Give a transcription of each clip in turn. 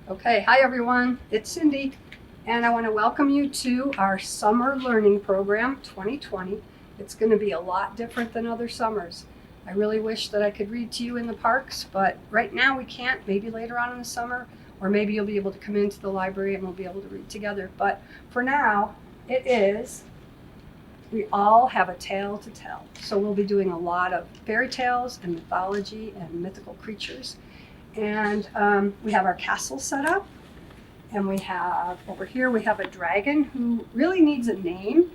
Okay, hi everyone, it's Cindy, and I want to welcome you to our Summer Learning Program 2020. It's going to be a lot different than other summers. I really wish that I could read to you in the parks, but right now we can't. Maybe later on in the summer, or maybe you'll be able to come into the library and we'll be able to read together. But for now, we all have a tale to tell. So we'll be doing a lot of fairy tales and mythology and mythical creatures. And we have our castle set up, and we have over here we have a dragon who really needs a name.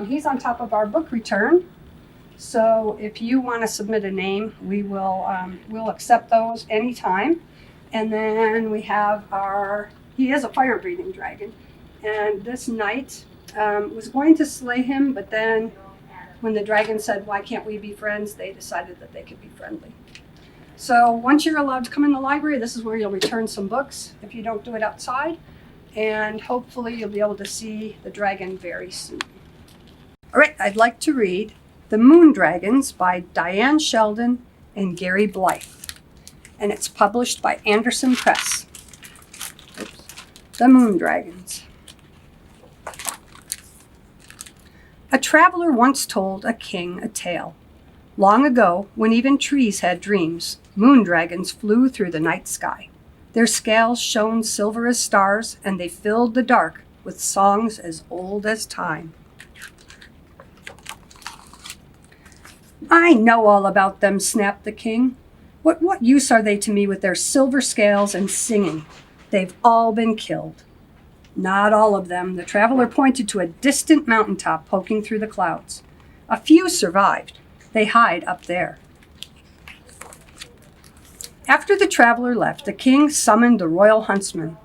He's on top of our book return, so if you want to submit a name, we'll accept those anytime. And then we have he is a fire-breathing dragon, and this knight was going to slay him, but then when the dragon said, "Why can't we be friends?" they decided that they could be friendly. So once you're allowed to come in the library, this is where you'll return some books if you don't do it outside. And hopefully you'll be able to see the dragon very soon. All right, I'd like to read The Moon Dragons by Dyan Sheldon and Gary Blythe. And it's published by Anderson Press. Oops. The Moon Dragons. A traveler once told a king a tale. Long ago, when even trees had dreams, moon dragons flew through the night sky. Their scales shone silver as stars, and they filled the dark with songs as old as time. "I know all about them," snapped the king. What use are they to me with their silver scales and singing? They've all been killed." "Not all of them." The traveler pointed to a distant mountaintop poking through the clouds. "A few survived. They hide up there." After the traveler left, the king summoned the royal huntsman.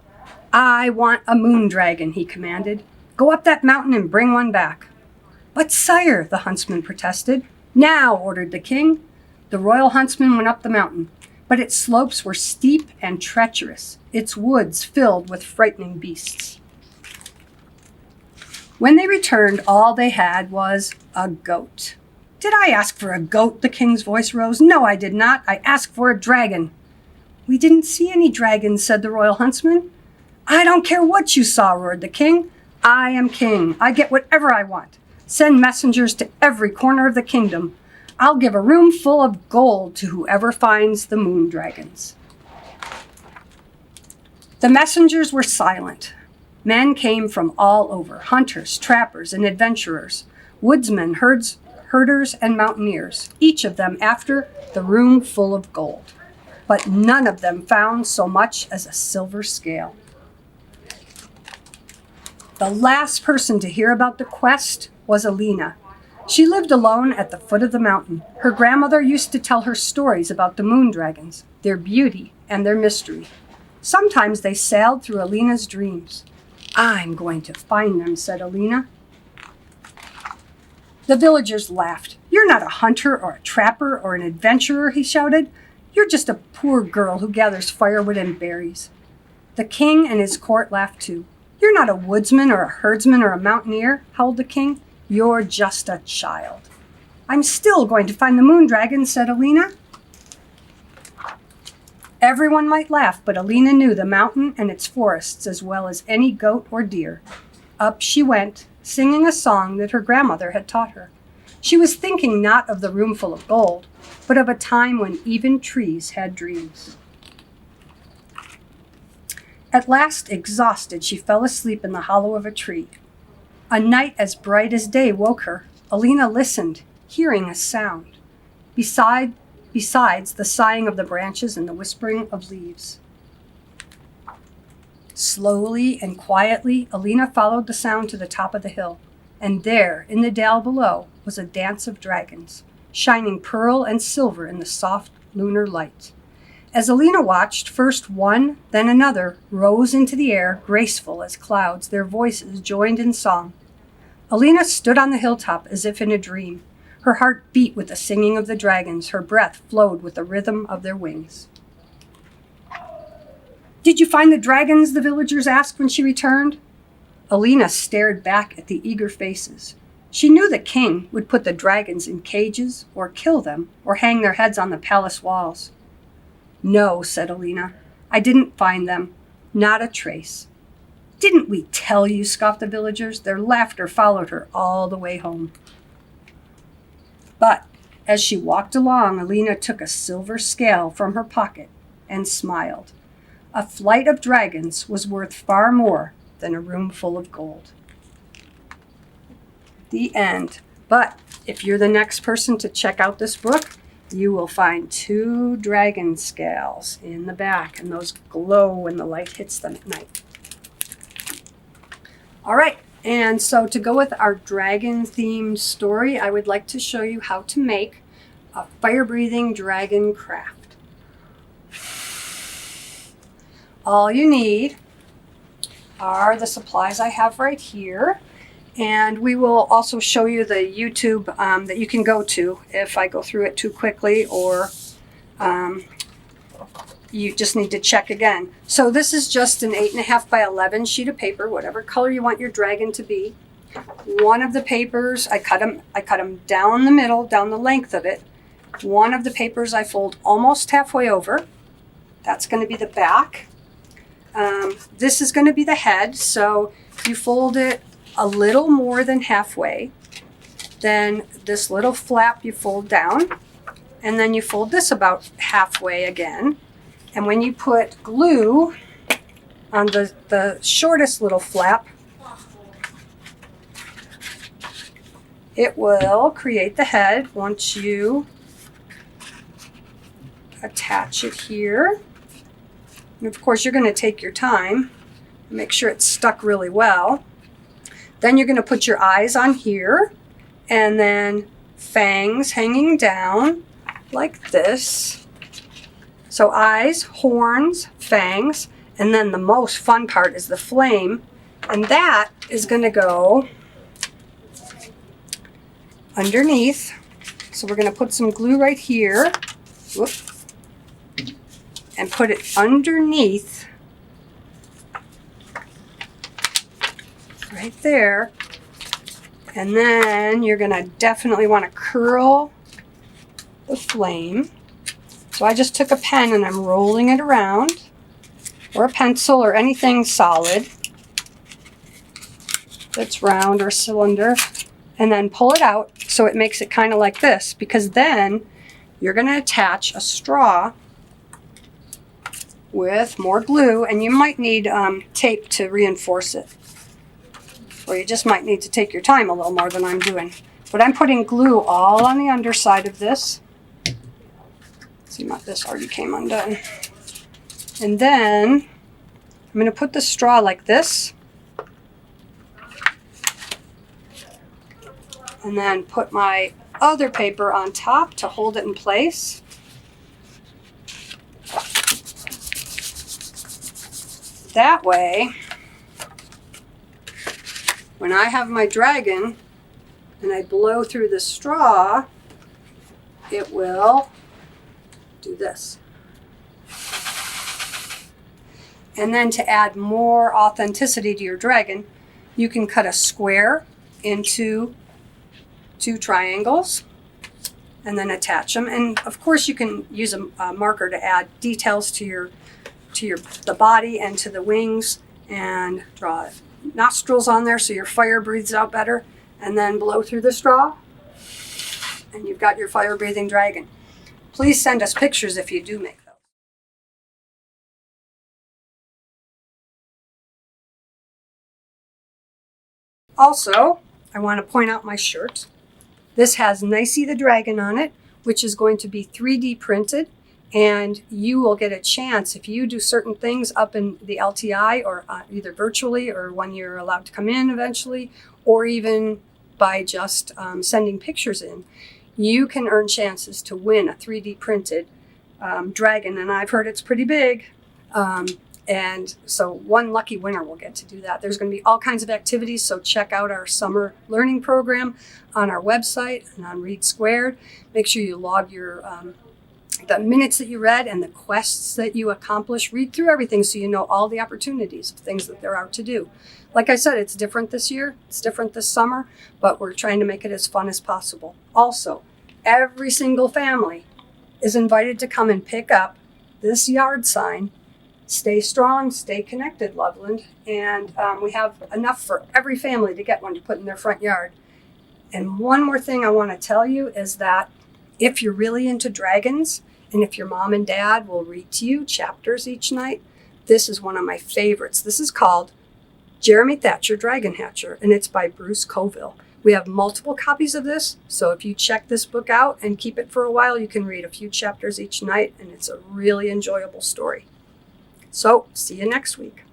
"I want a moon dragon," he commanded. "Go up that mountain and bring one back." "But sire," the huntsman protested. "Now," ordered the king. The royal huntsman went up the mountain, but its slopes were steep and treacherous, its woods filled with frightening beasts. When they returned, all they had was a goat. "Did I ask for a goat?" The king's voice rose. "No, I did not. I asked for a dragon." "We didn't see any dragons," said the royal huntsman. "I don't care what you saw," roared the king. "I am king. I get whatever I want. Send messengers to every corner of the kingdom. I'll give a room full of gold to whoever finds the moon dragons." The messengers were silent. Men came from all over, hunters, trappers, and adventurers, woodsmen, herders, and mountaineers, each of them after the room full of gold. But none of them found so much as a silver scale. The last person to hear about the quest was Elina. She lived alone at the foot of the mountain. Her grandmother used to tell her stories about the moon dragons, their beauty and their mystery. Sometimes they sailed through Elina's dreams. "I'm going to find them," said Elina. The villagers laughed. "You're not a hunter or a trapper or an adventurer," he shouted. "You're just a poor girl who gathers firewood and berries." The king and his court laughed too. "You're not a woodsman or a herdsman or a mountaineer," howled the king. "You're just a child." "I'm still going to find the moon dragon," said Elina. Everyone might laugh, but Elina knew the mountain and its forests as well as any goat or deer. Up she went, singing a song that her grandmother had taught her. She was thinking not of the room full of gold, but of a time when even trees had dreams. At last, exhausted, she fell asleep in the hollow of a tree. A night as bright as day woke her. Elina listened, hearing a sound. Besides the sighing of the branches and the whispering of leaves. Slowly and quietly, Elina followed the sound to the top of the hill, and there, in the dale below, was a dance of dragons, shining pearl and silver in the soft lunar light. As Elina watched, first one, then another, rose into the air, graceful as clouds, their voices joined in song. Elina stood on the hilltop as if in a dream. Her heart beat with the singing of the dragons, her breath flowed with the rhythm of their wings. "Did you find the dragons?" the villagers asked when she returned. Elina stared back at the eager faces. She knew the king would put the dragons in cages, or kill them, or hang their heads on the palace walls. "No," said Elina, "I didn't find them. Not a trace. Didn't we tell you, scoffed the villagers. Their laughter followed her all the way home. But as she walked along, Elina took a silver scale from her pocket and smiled. A flight of dragons was worth far more than a room full of gold. The end. But if you're the next person to check out this book, you will find 2 dragon scales in the back, and those glow when the light hits them at night. All right, and so to go with our dragon-themed story, I would like to show you how to make a fire-breathing dragon craft. All you need are the supplies I have right here. And we will also show you the YouTube that you can go to if I go through it too quickly, or you just need to check again. So this is just an 8.5 by 11 sheet of paper, whatever color you want your dragon to be. One of the papers, I cut them down the middle, down the length of it. One of the papers I fold almost halfway over. That's going to be the back. This is going to be the head, so you fold it a little more than halfway. Then this little flap you fold down, and then you fold this about halfway again. And when you put glue on the shortest little flap, it will create the head once you attach it here. And of course, you're going to take your time, make sure it's stuck really well. Then you're going to put your eyes on here, and then fangs hanging down like this. So eyes, horns, fangs, and then the most fun part is the flame, and that is going to go underneath. So we're going to put some glue right here. Whoop. And put it underneath right there. And then you're going to definitely want to curl the flame. So I just took a pen and I'm rolling it around, or a pencil or anything solid that's round or cylinder, and then pull it out so it makes it kind of like this, because then you're going to attach a straw with more glue, and you might need tape to reinforce it. Or you just might need to take your time a little more than I'm doing. But I'm putting glue all on the underside of this. See, this already came undone. And then I'm going to put the straw like this. And then put my other paper on top to hold it in place. That way, when I have my dragon and I blow through the straw, it will do this. And then to add more authenticity to your dragon, you can cut a square into 2 triangles and then attach them. And of course you can use a marker to add details to the body and to the wings, and draw nostrils on there so your fire breathes out better, and then blow through the straw, and you've got your fire-breathing dragon. Please send us pictures if you do make those. Also, I want to point out my shirt. This has Nicey the Dragon on it, which is going to be 3D printed. And you will get a chance, if you do certain things up in the LTI, or either virtually or when you're allowed to come in eventually, or even by just sending pictures in, you can earn chances to win a 3D printed dragon. And I've heard it's pretty big. And so one lucky winner will get to do that. There's going to be all kinds of activities, so check out our summer learning program on our website and on Read Squared. Make sure you log your the minutes that you read and the quests that you accomplished. Read through everything so you know all the opportunities of things that there are to do. Like I said, it's different this year. It's different this summer, but we're trying to make it as fun as possible. Also, every single family is invited to come and pick up this yard sign Stay strong, stay connected, Loveland. And we have enough for every family to get one to put in their front yard. And one more thing I want to tell you is that if you're really into dragons, and if your mom and dad will read to you chapters each night, this is one of my favorites. This is called Jeremy Thatcher Dragon Hatcher, and it's by Bruce Coville. We have multiple copies of this, so if you check this book out and keep it for a while, you can read a few chapters each night, and it's a really enjoyable story. So, see you next week.